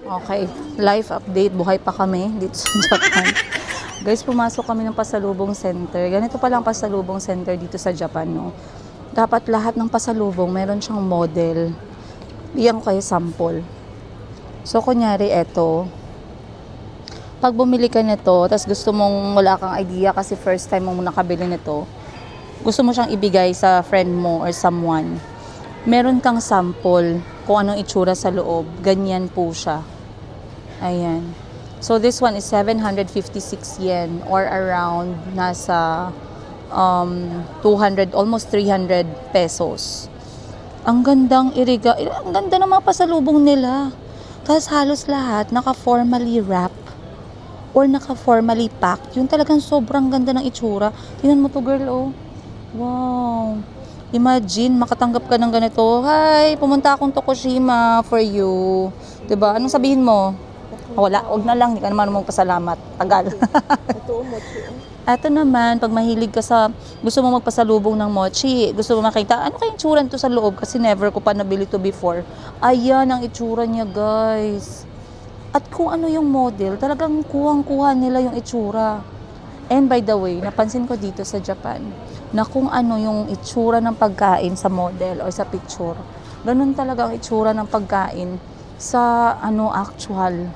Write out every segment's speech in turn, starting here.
Okay, life update. Buhay pa kami dito sa Japan. Guys, pumasok kami ng pasalubong center. Ganito pa lang pasalubong center dito sa Japan, no? Dapat lahat ng pasalubong, meron siyang model. Iyan ko kayo sample. So, kunyari, eto. Pag bumili ka nito, tas gusto mong wala kang idea kasi first time mo nakabili nito, gusto mo siyang ibigay sa friend mo or someone, meron kang sample kung anong itsura sa loob. Ganyan po siya. Ayan. So, this one is 756 yen or around nasa 200, almost 300 pesos. Ang gandang ang ganda ng mga pasalubong nila. Tapos halos lahat naka-formally wrap or naka-formally packed. Yung talagang sobrang ganda ng itsura. Tingnan mo to, girl, oh. Wow. Imagine, makatanggap ka ng ganito. Hi, pumunta akong Tokushima for you. 'Di ba? Anong sabihin mo? Wala, wag na lang, hindi ka naman magpasalamat. Tagal. Ito naman, pag mahilig ka sa, gusto mo magpasalubong ng mochi, gusto mo makita, ano kayong itsura nito sa loob? Kasi never ko pa nabili to before. Ayan ang itsura niya, guys. At kung ano yung model, talagang kuhang-kuha nila yung itsura. And by the way, napansin ko dito sa Japan, na kung ano yung itsura ng pagkain sa model o sa picture, ganun talaga ang itsura ng pagkain sa actual.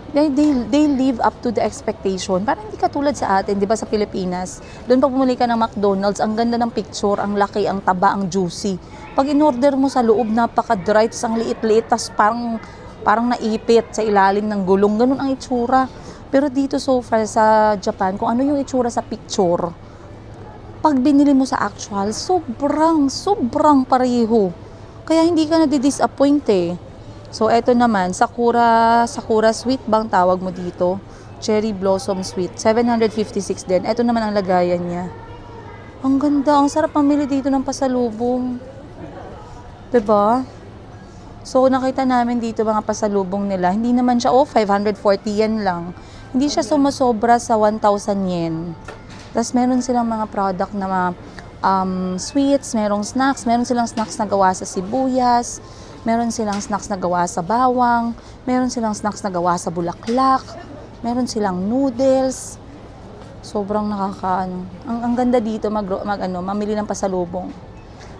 They live up to the expectation. Parang hindi katulad sa atin, di ba, sa Pilipinas. Doon pag bumili ka ng McDonald's, ang ganda ng picture, ang laki, ang taba, ang juicy. Pag in-order mo sa loob, napaka-dry, ang liit-liit, tas parang naipit sa ilalim ng gulong. Ganun ang itsura. Pero dito so far sa Japan, kung ano yung itsura sa picture, pag binili mo sa actual, sobrang pareho. Kaya hindi ka na-disappoint eh. So, eto naman, Sakura Sweet bang tawag mo dito? Cherry Blossom Sweet. 756 din. Eto naman ang lagayan niya. Ang ganda. Ang sarap mamili dito ng pasalubong. 'Di ba? So, nakita namin dito mga pasalubong nila. Hindi naman siya, 540 yen lang. Hindi siya sumasobra sa 1,000 yen. Tapos, meron silang mga product na sweets, merong snacks. Meron silang snacks na gawa sa sibuyas. Meron silang snacks na gawa sa bawang, meron silang snacks na gawa sa bulaklak, meron silang noodles. Sobrang Ang ganda dito mamili ng pasalubong.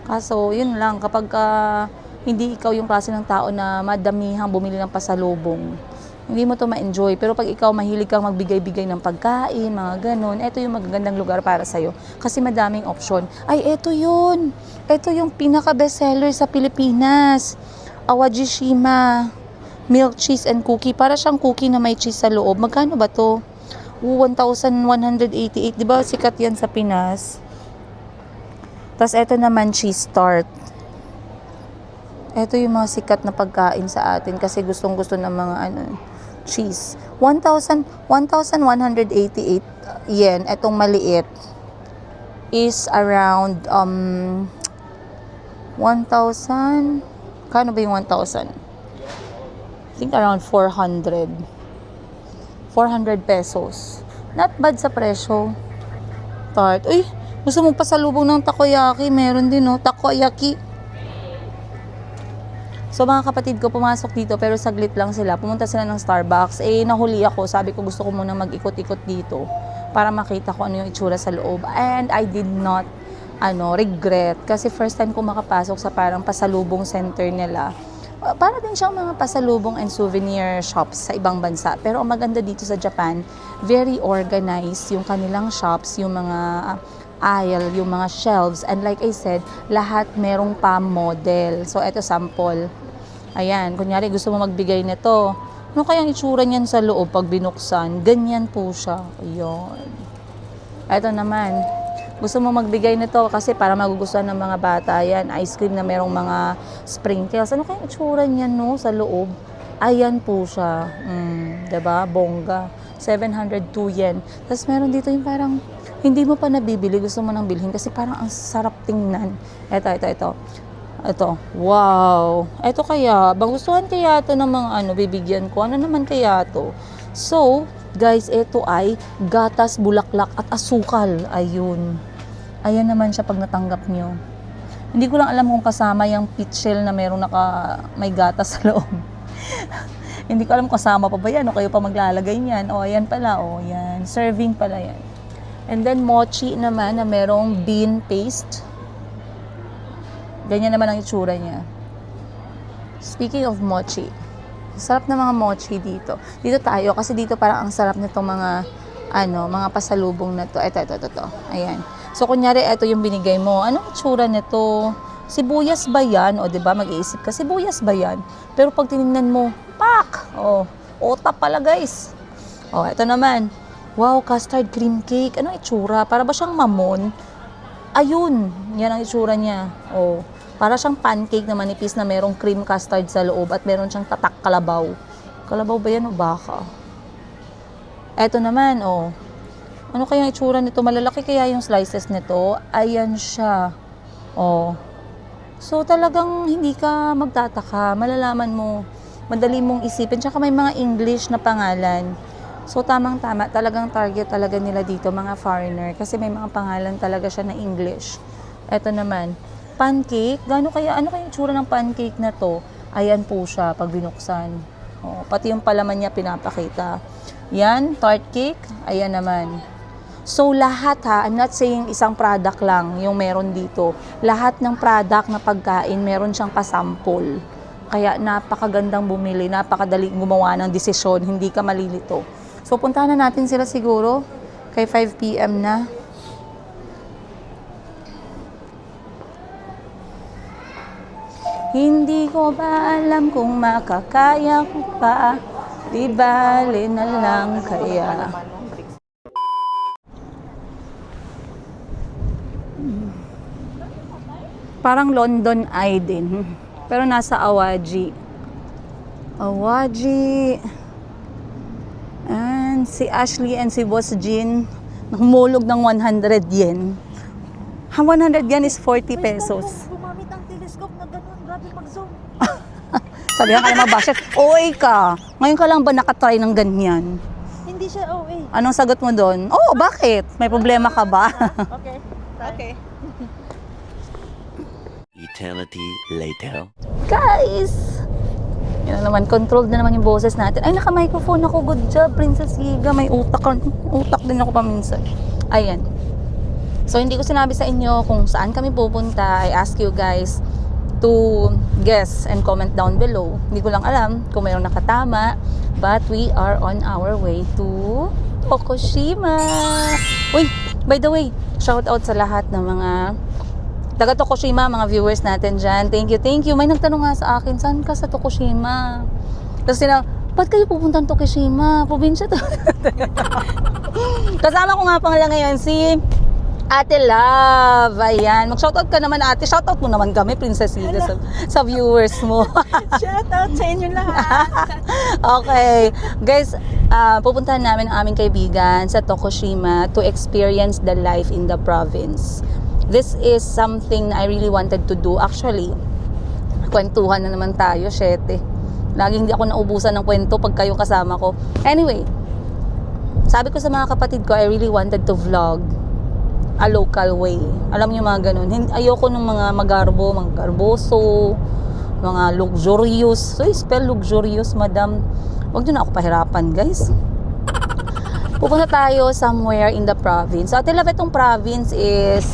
Kaso, yun lang, kapag hindi ikaw yung klase ng tao na madamihang bumili ng pasalubong, hindi mo to ma-enjoy. Pero pag ikaw mahilig kang magbigay-bigay ng pagkain, mga ganun, ito yung magagandang lugar para sa'yo. Kasi madaming option. Ay, ito yun! Ito yung pinaka-bestseller sa Pilipinas. Awajishima milk cheese and cookie. Para siyang cookie na may cheese sa loob. Magkano ba to? 1,188. Di ba sikat yan sa Pinas? Tapos ito naman cheese tart. Ito yung mga sikat na pagkain sa atin kasi gustong-gusto ng mga cheese. 1,188 yen. Etong maliit is around 1,000. Kano ba yung 1,000? I think around 400 pesos. Not bad sa presyo. Tart. Uy, gusto mong pasalubong ng takoyaki? Meron din, no? Takoyaki. So, mga kapatid ko, pumasok dito, pero saglit lang sila. Pumunta sila ng Starbucks. Nahuli ako. Sabi ko, gusto ko muna mag-ikot-ikot dito para makita ko ano yung itsura sa loob. And I did not regret. Kasi first time ko makapasok sa parang pasalubong center nila. Para din siyang mga pasalubong and souvenir shops sa ibang bansa. Pero ang maganda dito sa Japan, very organized yung kanilang shops, yung mga aisle, yung mga shelves. And like I said, lahat merong pa model. So, eto sample. Ayan, kunyari gusto mo magbigay nito. Ano kayang itsura niyan sa loob pag binuksan? Ganyan po siya. Ayun. Eto naman. Gusto mo magbigay nito kasi para magugustuhan ng mga bata yan. Ice cream na merong mga sprinkles. Ano kayang itsura niyan, no? Sa loob. Ayan po siya. Diba? Bongga. 702 yen. Tapos meron dito yung parang hindi mo pa nabibili. Gusto mo nang bilhin kasi parang ang sarap tingnan. Ito. Wow. Ito kaya. Magustuhan kaya ito ng mga bibigyan ko. Ano naman kaya ito? So, guys, ito ay gatas, bulaklak at asukal. Ayun. Ayan naman siya pag natanggap nyo. Hindi ko lang alam kung kasama yung peach shell na may gatas sa loob. Hindi ko alam kasama pa ba yan o kayo pa maglalagay niyan. O, yan pala. O, yan. Serving pala yan. And then, mochi naman na merong bean paste. Ganyan naman ang itsura niya. Speaking of mochi, sarap na mga mochi dito. Dito tayo kasi dito parang ang sarap nitong mga mga pasalubong na to. Ito. Ayan. So, kunyari, ito yung binigay mo. Anong itsura nito? Sibuyas ba yan? O, diba, mag-iisip ka, sibuyas ba yan? Pero pag tinignan mo, pak! O, ota pala, guys. O, ito naman. Wow, custard cream cake. Anong itsura? Para ba siyang mamon? Ayun, yan ang itsura niya. O, para siyang pancake na manipis na merong cream custard sa loob at meron siyang tatak kalabaw. Kalabaw ba yan o baka? Eto naman, oh. Ano kaya ang itsura nito? Malalaki kaya yung slices nito? Ayan siya. Oh. So, talagang hindi ka magtataka. Malalaman mo. Madali mong isipin. Tsaka may mga English na pangalan. So, tamang-tama. Talagang target talaga nila dito, mga foreigner. Kasi may mga pangalan talaga siya na English. Eto naman. Pancake. Ano kaya yung itsura ng pancake na to? Ayan po siya pag binuksan. Oh, pati yung palaman niya pinapakita. Yan, tart cake. Ayan naman. So, lahat I'm not saying isang product lang yung meron dito. Lahat ng product na pagkain, meron siyang pasample. Kaya napakagandang bumili, napakadaling gumawa ng desisyon, hindi ka malilito. So, puntahan na natin sila siguro kay 5 p.m. na. Hindi ko ba alam kung makakaya ko pa. Di bale na lang kaya. Parang London Eye din. Pero nasa Awaji. Awaji. And si Ashley and si Boss Jean humulog ng 100 yen. 100 yen is 40 pesos. Gumamit ng telescope na gano'n. Grabe mag-zoom. Sabihan ka naman, Bashet, OA ka. Ngayon ka lang ba nakatry ng ganyan? Hindi siya OA. Anong sagot mo doon? Oh, bakit? May problema ka ba? Okay. Eternity later. Guys! Yan na naman, controlled na naman yung boses natin. Ay, naka-microphone ako. Good job, Princess Giga. May utak din ako paminsan. Ayan. So, hindi ko sinabi sa inyo kung saan kami pupunta. I ask you guys to guess and comment down below. Hindi ko lang alam kung mayroong nakatama, but we are on our way to Tokushima. Uy, by the way, shout out sa lahat ng mga taga Tokushima, mga viewers natin dyan. Thank you. May nagtanong nga sa akin, saan ka sa Tokushima? Tapos sila, ba't kayo pupunta ng Tokushima? Probinsya to. Kasama ko nga pala ngayon si Ate Love, ayan. Mag-shoutout ka naman, ate. Shoutout mo naman kami, Princess Ida, sa viewers mo. Shoutout sa inyo lahat. Okay. Guys, pupuntahan namin ang aming kaibigan sa Tokushima to experience the life in the province. This is something na I really wanted to do. Actually, kwentuhan na naman tayo, syete. Laging hindi ako naubusan ng kwento pag kayo kasama ko. Anyway, sabi ko sa mga kapatid ko, I really wanted to vlog a local way. Alam niyo mga ganun. Ayoko ng mga magarboso, mga luxurious. So, spell luxurious, madam. Huwag nyo na ako pahirapan, guys. Pupunta tayo somewhere in the province. So, Ate Love, itong province is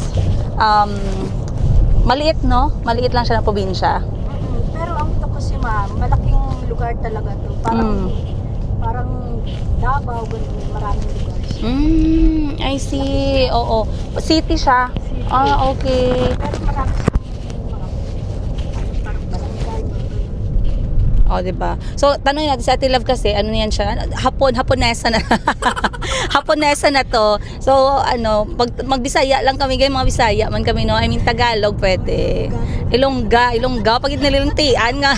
maliit, no? Maliit lang siya na probinsya. Pero ang Tokushima, malaking lugar talaga to. Parang Davao, ganun, maraming lugar. I see. Oo. City siya. City. Ah, okay. Pero marami siyang mga parang barangay. Oh, diba? So, tanongin natin si Ate Love kasi, ano yan siya? Haponesa na. Haponesa na to. So, magbisaya lang kami, mga Bisaya man kami, no? I mean, Tagalog, pwede. Ilongga. Pag nililuntian nga.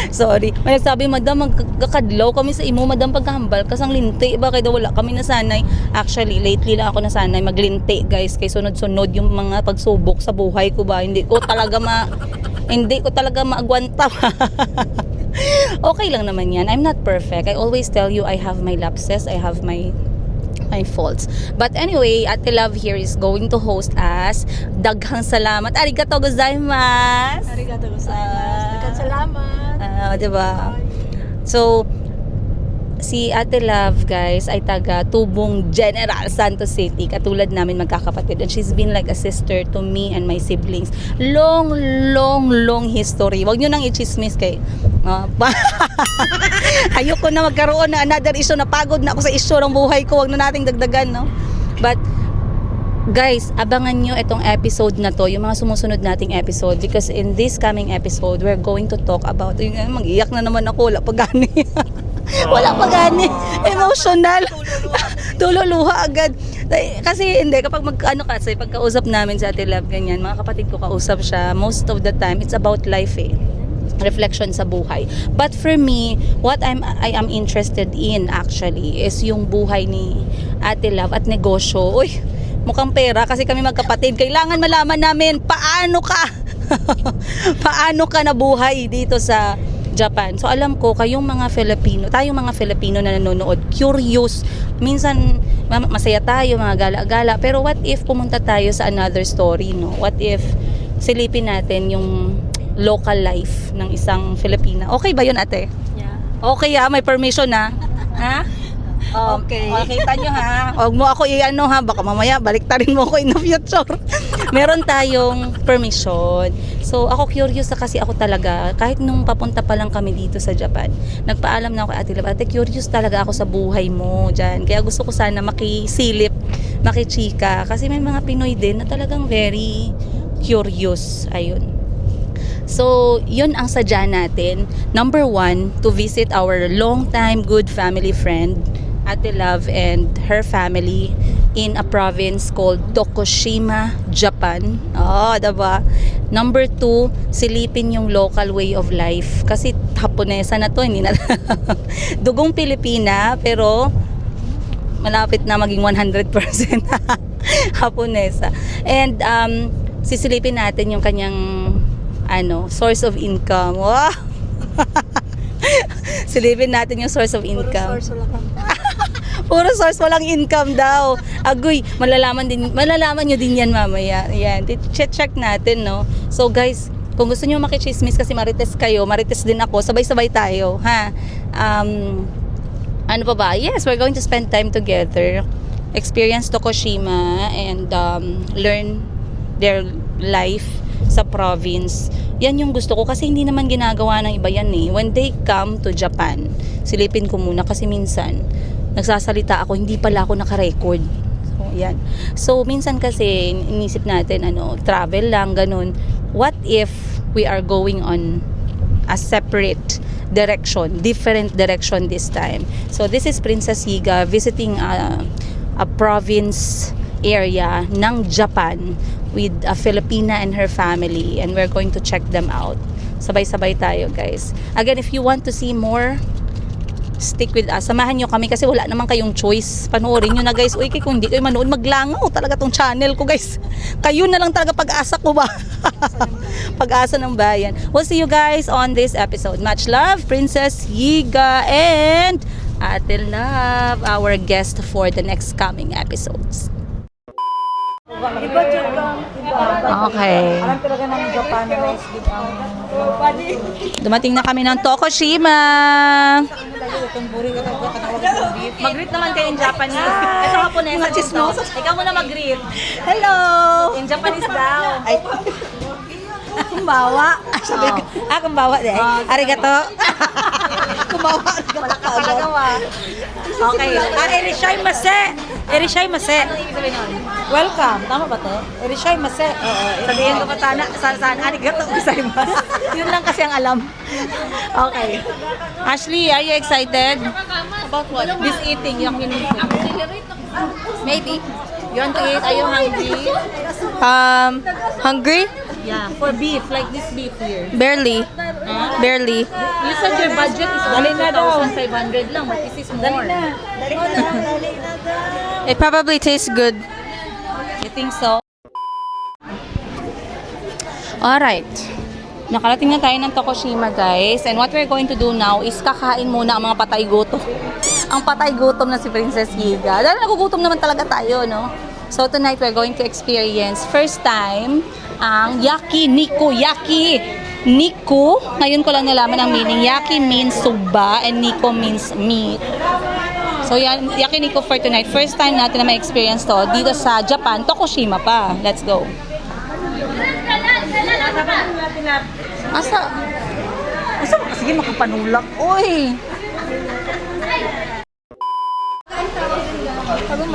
Sorry. May nagsabi, madam, magkakadlaw kami sa imo, madam, pagkahambal kasang linti. Bakit daw wala kami nasanay? Actually, lately lang ako nasanay maglinti, guys. Kay sunod-sunod yung mga pagsubok sa buhay ko ba. Hindi ko talaga maagwanta. Okay lang naman yan. I'm not perfect. I always tell you, I have my lapses. I have my faults. But anyway, Ate Love here is going to host us. Daghang salamat. Arigatou gozaimasu. Arigatou gozaimasu. Daghang salamat. di ba? So, si Ate Love, guys, ay taga Tubong General Santos City. Katulad namin magkakapatid. And she's been like a sister to me and my siblings. Long history. Huwag nyo nang i-chismis kay... ayoko na magkaroon na another issue. Napagod na ako sa issue ng buhay ko. Huwag na nating dagdagan, no? But, guys, abangan nyo itong episode na to, yung mga sumusunod nating episode, because in this coming episode, we're going to talk about, mag-iyak na naman ako, wala pa gani. Wala pa gani. Emotional. Tululuha agad. Kasi hindi, kapag kasi pagkausap namin sa Ate Love, ganyan, mga kapatid ko kausap siya, most of the time, it's about life eh. Reflection sa buhay. But for me, what I am interested in actually is yung buhay ni Ate Love at negosyo. Uy, mukhang pera kasi kami magkapatid. Kailangan malaman namin paano ka nabuhay dito sa Japan. So alam ko kayong mga Filipino, tayong mga Filipino na nanonood, curious. Minsan masaya tayo, mga gala-gala. Pero what if pumunta tayo sa another story, no? What if silipin natin yung local life ng isang Filipina? Okay ba yun, ate? Yeah. Okay may permission na. Ha? Okay. Kita nyo ha. Huwag mo ako i-ano ha. Baka mamaya baliktarin mo ako in the future. Meron tayong permission. So ako curious na kasi ako talaga. Kahit nung papunta pa lang kami dito sa Japan, nagpaalam na ako kay Ate Love, ate, curious talaga ako sa buhay mo dyan. Kaya gusto ko sana makisilip, makichika. Kasi may mga Pinoy din na talagang very curious. Ayun. So, yun ang sadya natin. Number 1, to visit our long-time good family friend, Ate Love and her family in a province called Tokushima, Japan. Diba? Number 2, silipin yung local way of life. Kasi Haponesa na to, hindi na dugong Pilipina, pero malapit na maging 100% Haponesa. And sisilipin natin yung kanyang source of income. Wow! Silipin natin yung source of income. Puro source, walang income daw. Agoy, malalaman nyo din yan mamaya. Yan, check natin, no? So guys, kung gusto nyo makichismis kasi marites kayo, marites din ako, sabay-sabay tayo, ha? Ano pa ba? Yes, we're going to spend time together, experience Tokushima, and learn their life sa province. Yan yung gusto ko kasi hindi naman ginagawa ng iba yan eh. When they come to Japan, silipin ko muna kasi minsan nagsasalita ako, hindi pala ako naka-record. So, yan. So, minsan kasi inisip natin, travel lang, ganun. What if we are going on a separate direction, different direction this time? So, this is Princess Higa visiting a province area ng Japan with a Filipina and her family, and we're going to check them out. Sabay-sabay tayo, guys. Again, if you want to see more, stick with us. Samahan nyo kami kasi wala naman kayong choice. Panoorin nyo na, guys. Uy, kung hindi kayo manood, maglangaw talaga tong channel ko, guys. Kayo na lang talaga pag-asa ko ba? Pag-asa ng bayan. We'll see you guys on this episode. Much love, Princess Higa and Ate Love, our guest for the next coming episodes. Iba Japan. Okay. Alam talaga ng Japanese din ang Dumating na kami ng Tokushima. Mag-greet naman kayo in Japanese. Ito Haponesa dito. Ikaw muna mag-greet. Hello! In Japanese daw. Ay, kumbawa. Sabi ko, kumbawa de. Arigato. Kumbawa. Wala ka palagawa. Okay. Erishaimase. Erishaimase. Ano ibig sabihin nun? Welcome. Tama ba to? Erishaimase. Sabihin ko pa saan arigato gozaimasu. Yun lang kasi ang alam. Okay. Ashley, are you excited? About what? This eating, yakiniku. Maybe. You want to eat? Are you hungry? Hungry? Yeah, for beef, like this beef here. Barely. Barely. You said your budget is 2,500 lang, but this is more. It probably tastes good. You think so? Alright. Nakarating na tayo ng Tokushima, guys. And what we're going to do now is kakain muna ang mga patay gutom. Ang patay gutom na si Princess Higa. Dahil nagugutom naman talaga tayo, no? So tonight we're going to experience first time ang yakiniku. Yaki! Niku. Ngayon ko lang nalaman ang meaning. Yaki means sugba and Niku means meat. So yan, yakiniku for tonight. First time natin na ma-experience to dito sa Japan, Tokushima pa. Let's go. Asa? Asa mo? Sige, makapanulak. Uy!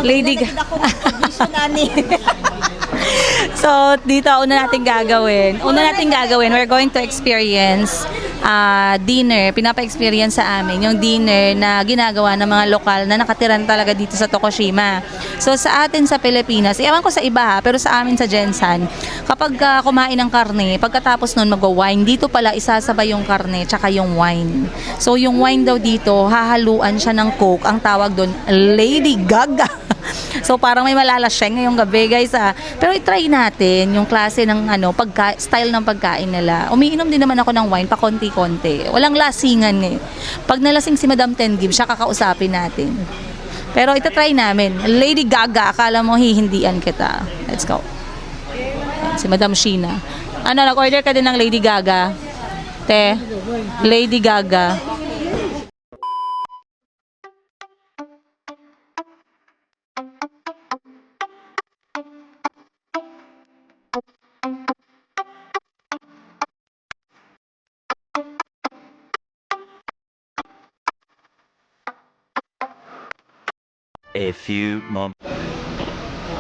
Lady So, dito, una natin gagawin, we're going to experience dinner. Pinapa-experience sa amin yung dinner na ginagawa ng mga lokal na nakatiran talaga dito sa Tokushima. So, sa atin sa Pilipinas, ewan ko sa iba pero sa amin sa Gensan, kapag kumain ng karne, pagkatapos nun mag-wine, dito pala isasabay yung karne tsaka yung wine. So, yung wine daw dito, hahaluan siya ng Coke. Ang tawag doon, Lady Gaga. So parang may malalasyeng ngayong gabi guys Pero i-try natin yung klase ng style ng pagkain nila. Umiinom din naman ako ng wine pa konti-konti. Walang lasingan ngayon. Pag nalasing si Madam Tenggib, siya kakausapin natin. Pero ita-try namin. Lady Gaga, akala mo hihindian kita. Let's go. Si Madam Sheena. Nag-order ka din ng Lady Gaga? Te, Lady Gaga. A few moments.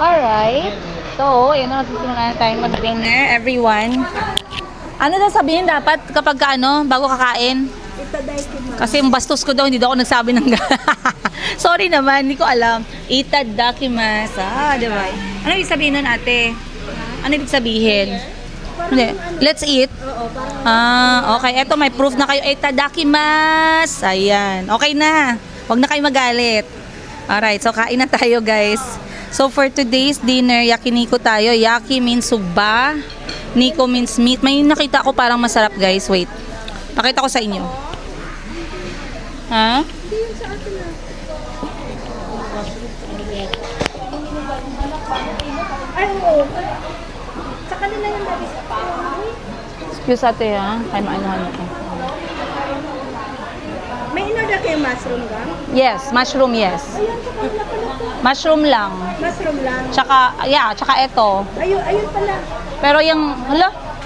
Alright. So, yun na, nagsisimula na tayong mag-dinner, everyone. Ano daw sabihin dapat kapag bago kakain? Kasi yung bastos ko daw, hindi daw ako nagsabi ng Sorry naman, hindi ko alam. Itadakimasu. Diba? Ano ibig sabihin nun, ate? Ano ibig sabihin? Hindi. Let's eat. Okay. Eto, may proof na kayo. Itadakimasu. Ayan. Okay na. Huwag na kayo magalit. Alright, so kain na tayo guys. So for today's dinner, yakiniku tayo. Yaki means sugba, Niku means meat. May nakita ko parang masarap guys. Wait. Pakita ko sa inyo. Ha? Ay, oo. Sa kanila yung lagi sa pa. Excuse ate ha. Ay maanuhan ko. May in-order kayo mushroom gang? Yes, mushroom yes. Ayun, sa kanila pala. Mushroom lang. Mushroom lang. Tsaka ito. Ayun pala. Pero yung,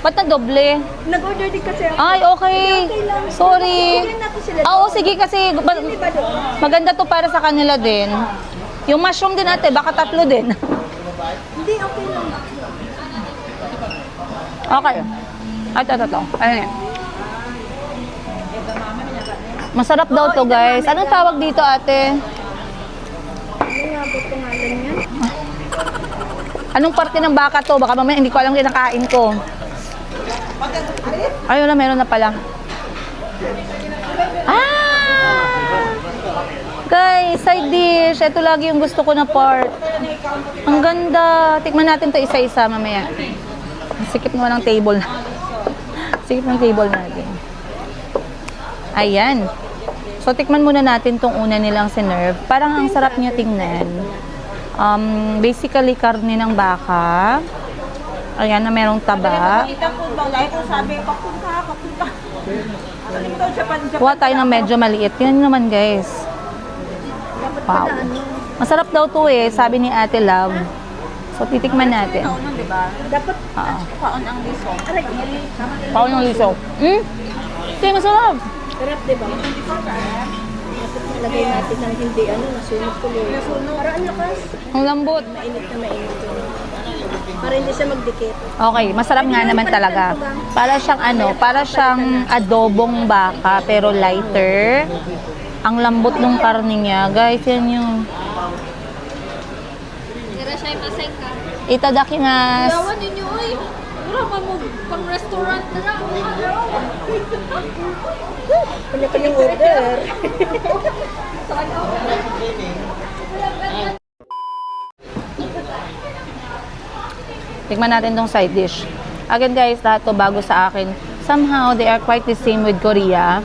ba't na doble? Nag-order din kasi ako. Ay, okay. Okay lang. Sorry. Okay natin sila. Oo, sige kasi Hindi ba doon? maganda to para sa kanila din. Yung mushroom din ate, baka 3 din. Hindi, okay lang. Okay. Ito. Ayun yan. Masarap daw to guys. Anong tawag dito ate? Ano nga ba pangalan niya? Anong parte ng baka to? Baka mamaya hindi ko alam kinakain ko. Ay, wala, meron na pala. Guys, side dish. Ito lagi yung gusto ko na part. Ang ganda. Tikman natin to isa-isa mamaya. Sikip naman ng table. Sikip ng table natin. Ayan. So, tikman muna natin tong una nilang sinerve. Parang ang sarap niya tingnan. Basically, karne ng baka. Ayan, na merong taba. Kuha tayo ng medyo maliit. Yan naman, guys. Wow. Masarap daw to eh, sabi ni Ate Love. So, titikman natin. Dapat Paon ang liso. Paon ang liso. Ito masarap. sarap, diba? Lagay natin ng hindi, nasunog tuloy. Para ang lakas. Ang lambot. Mainit na mainit. Para hindi siya magdikit. Okay, masarap nga naman talaga. Para siyang adobong baka pero lighter. Ang lambot ng karne niya. Guys, yan yung itadakimasu. Yawan ninyo, oy. Mura pa mo pang restaurant na lang. Kanya-kanyang order. Tikman natin tong side dish. Again guys, lahat to bago sa akin. Somehow, they are quite the same with Korea.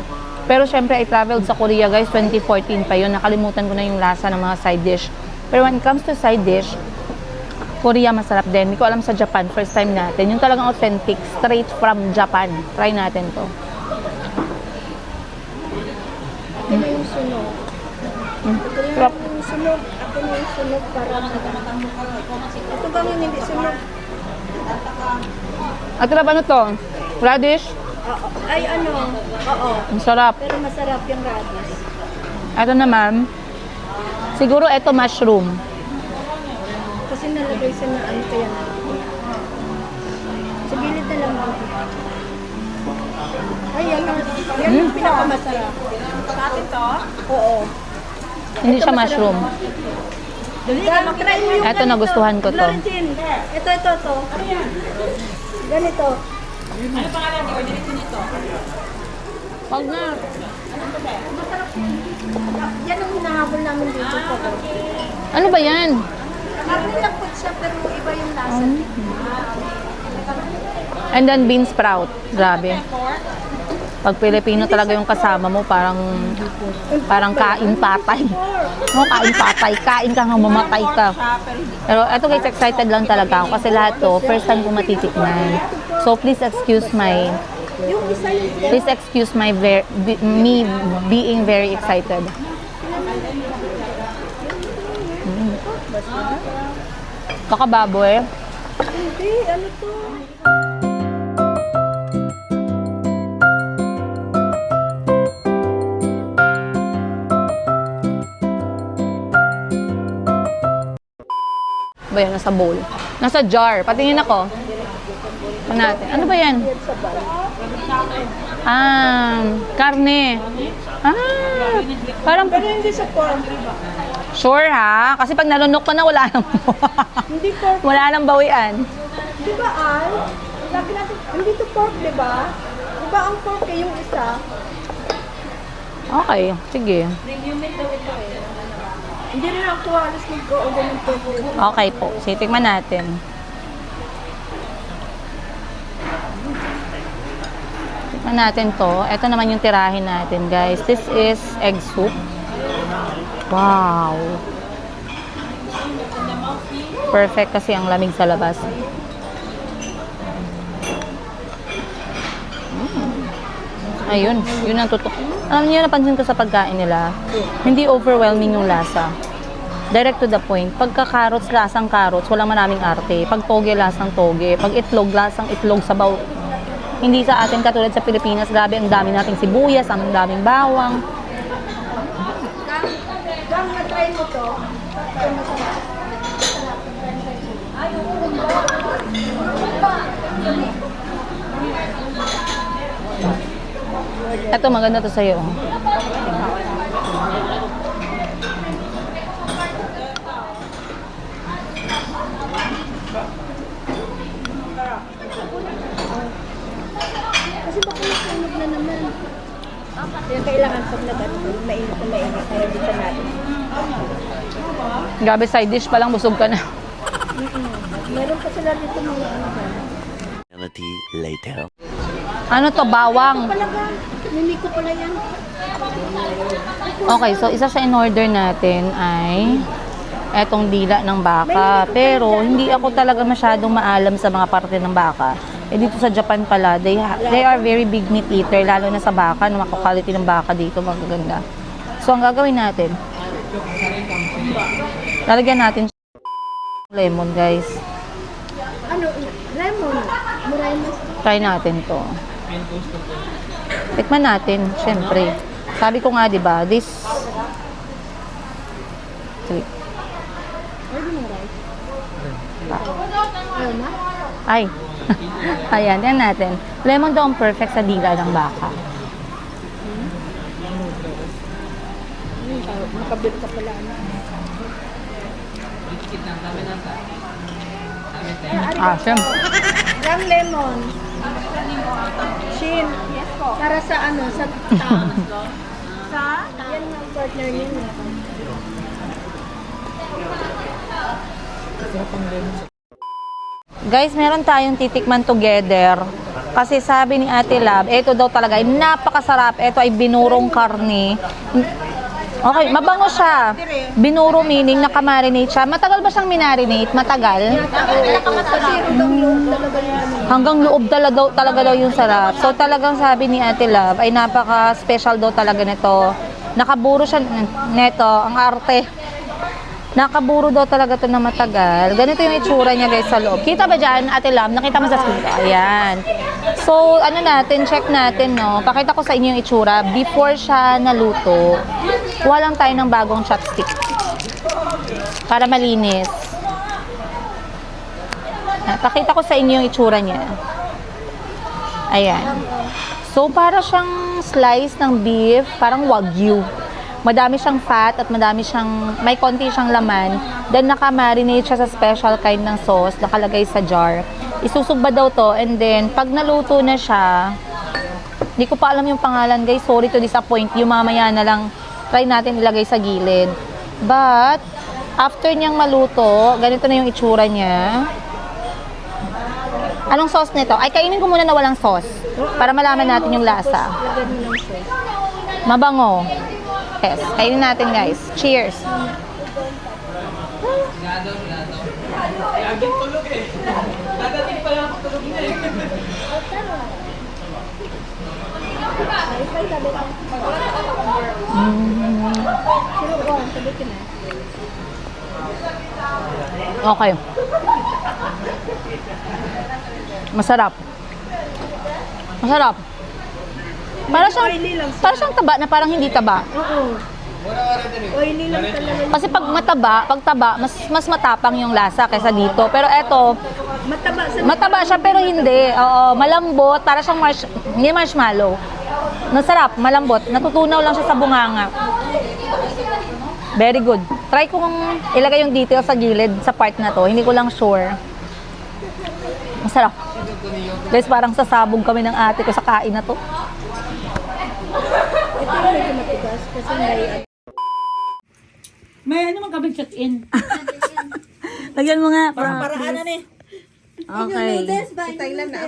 Pero syempre, I traveled sa Korea guys, 2014 pa yun. Nakalimutan ko na yung lasa ng mga side dish. Pero when it comes to side dish, Korea masarap din. Hindi ko alam sa Japan. First time natin. Yung talagang authentic. Straight from Japan. Try natin to. Ito na yung sunog. Ito Sarap. yung sunog. Ako na yung sunog para ito bang yung hindi sunog? At ano to? Radish? Oo. Ay ano? Oo. Ang sarap. Pero masarap yung radish. Ito naman. Siguro ito mushroom. Kasi nalagay sa na ano kaya na. Sa gilid na lang ako. Ay, yan yung pinakamasarap. Sa atin to? Oo. Hindi siya mushroom. Dali, try mo yung Ito, nagustuhan ko to. Florentine. Ito. Ganito. Wag na. Yan ang hinahabol namin dito po. Ano ba yan? Karne lang po siya pero iba yung lasa. And then bean sprout. Grabe. Pag Pilipino talaga yung kasama mo, parang kain patay. No, kain patay. Kain ka nga, mamatay ka. Pero eto guys, excited lang talaga ako kasi lahat to, first time ko matitikman. So please excuse my me being very excited. Kakababoy. Hindi, ano to? Ba yan? Nasa bowl. Nasa jar. Patingin ako. Ito natin. Ano ba yan? Karne. Parang... Pero hindi sa pork. Sure ha? Kasi pag nalunok ka na, wala nang Hindi pork. wala nang bawian. Di ba, Al? Lagi natin, hindi to pork, di ba? Di ba ang pork yung isa? Okay, sige. Hindi rin ako alas mag-o-order ng pork. Okay po. Sige, tikman natin. Tikman natin to. Ito naman yung tirahin natin, guys. This is egg soup. Wow! Perfect kasi ang lamig sa labas. Ayun, yun ang totoo. Alam niyo, napansin ko sa pagkain nila, hindi overwhelming yung lasa. Direct to the point. Pagka carrots, lasang carrots, walang maraming arte. Pag toge, lasang toge. Pag itlog, lasang itlog, sabaw. Hindi sa atin katulad sa Pilipinas, grabe, ang dami nating sibuyas, ang daming bawang. Gang, na-try mo to. Ay, masarap. Ay, Ito, maganda to sa'yo. Kasi baka nasunog na naman. Kaya kailangan pag mainit na mainit para dito natin. Grabe, side dish pa lang, busog ka na. Meron pa sila dito mga ano ba? Later. Ano to, bawang? Talaga, mimi ko pala yan. Okay, so isa sa in-order natin ay etong dila ng baka. Pero hindi ako talaga masyadong maalam sa mga parte ng baka. Eh dito sa Japan pala, they are very big meat eater, lalo na sa baka, no, quality ng baka dito, magaganda. So ang gagawin natin, lalagyan natin lemon, guys. Ano? Lemon. Muray mas. Try natin to. Tikman natin, syempre. Sabi ko nga, di ba, this... Wait. Pwede mo rice. Ayaw na? Ay. Ayan, yan natin. Lemon daw ang perfect sa dila ng baka. Makabit ka pala. Syempre. Gang lemon. Shin. Para sa ano? Sa sa? Yan ang partner niya. Guys, meron tayong titikman together. Kasi sabi ni Ate Lab, ito daw talaga ay napakasarap. Ito ay binurong karne. Okay, mabango siya. Binuro meaning nakamarinate siya. Matagal ba siyang minarinate? Matagal? Hanggang loob talaga daw yung sarap. So talagang sabi ni Ate Love ay napaka-special daw talaga nito. Nakaburo siya neto, ang arte. Nakaburo daw talaga to na matagal. Ganito yung itsura niya guys sa loob. Kita ba dyan, Ate Lam? Nakita mo sa screen ko? Ayan. So, ano natin, check natin, no? Pakita ko sa inyo yung itsura. Before siya naluto, kuha lang tayo ng bagong chopstick. Para malinis. Pakita ko sa inyo yung itsura niya. Ayan. So, para siyang slice ng beef, parang wagyu. Madami siyang fat at may konti siyang laman. Then naka-marinate siya sa special kind ng sauce, nakalagay sa jar. Isusugba daw to and then pag naluto na siya, hindi ko pa alam yung pangalan guys, sorry to disappoint you, mamaya na lang try natin ilagay sa gilid. But, after niyang maluto, ganito na yung itsura niya. Anong sauce nito? Ay, kainin ko muna na walang sauce para malaman natin yung lasa. Mabango. Yes, kainin natin guys. Cheers! Okay. Masarap. Masarap. Para siyang taba na parang hindi taba. Oily lang talaga. Kasi pag taba, mas matapang yung lasa kaysa dito. Pero eto, mataba siya pero hindi. Oo, malambot, para siyang hindi marshmallow. Masarap, malambot. Natutunaw lang siya sa bunganga. Very good. Try ko kung ilagay yung detail sa gilid sa part na to. Hindi ko lang sure. Masarap. Guys, parang sasabog kami ng ate ko sa kain na to. Ito yung medyo matigas kasi May ano man kami check-in. Lagyan mo nga. paraanan eh. Okay.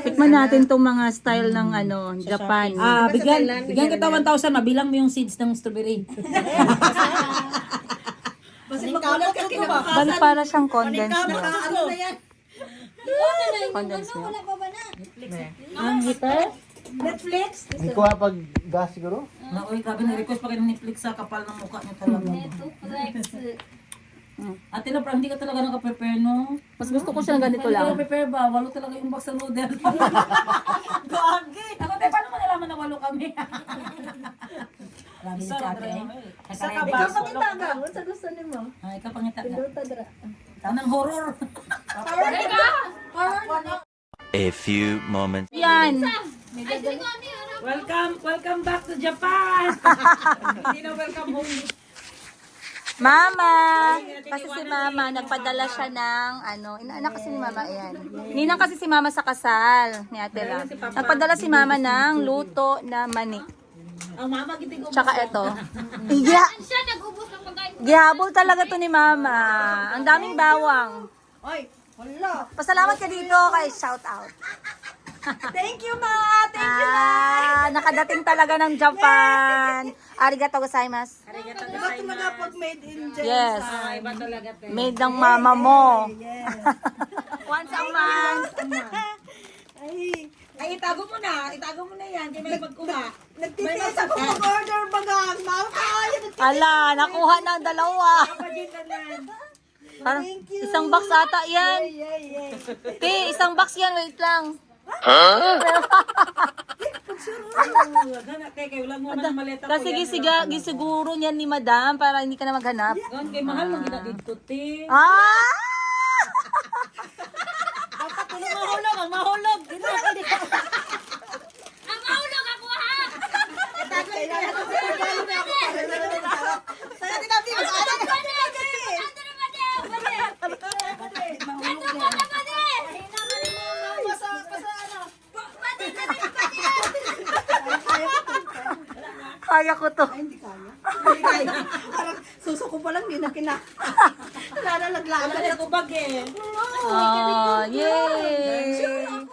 Tikman natin tong mga style ng Japan. Bigyan kita 1,000, mabilang mo yung seeds ng strawberry. Bali para siyang condensed milk. Condensed milk. Ang hitar? Netflix? May kuha pag gas siguro? Uy, grabe na-request pa kayo ng Netflix sa kapal ng mukha niyo talaga. Ate na, hindi ka talaga naka-prepare, no? Mas gusto ko siya ng ganito Hindi ka lang. naka-prepare ba? Walo talaga yung box sa noodle. Gagi! Ako, te, paano mo nalaman na walo kami? Grabe si ate. Sa kabas. Kapangitaga, sa gusto ni mo. Ay, kapangita ka. Luta dra. Tanang horror. A few moments. Yan. Welcome back to Japan. Hindi na welcome home. Mama! Kasi si Mama, nagpadala siya ng inaanak kasi ni Mama, ayan. Ninang kasi si Mama sa kasal ni Ate Lam. Nagpadala si Mama ng luto na mani. Ang mama gitig ko. Tsaka ito. Gihabol talaga to ni Mama. Ang daming bawang. Ay, wala. Pasalamat ka dito kay shout out. Thank you, ma! Thank you, ma! Nakadating talaga ng Japan. Arigato gozaimasu. Iba talaga pag made in Japan. Yes. Iba talaga, te. Made ng mama mo. Once a month. Ay, itago mo na yan. Kaya may pagkuha. nagtitiis ako mag-order bagang. Ala, nakuha ng dalawa. Parang isang box ata yan. Te, isang box yan. Wait lang. Kasi gisiguro niyan ni Madam para hindi ka na maghanap. Doon kay mahal mo gina dito, te. Ah! Ang mahulog. Kaya ko to. Suso ko pa lang, di na Nalaglagan. Ako bag eh. Ah, yay!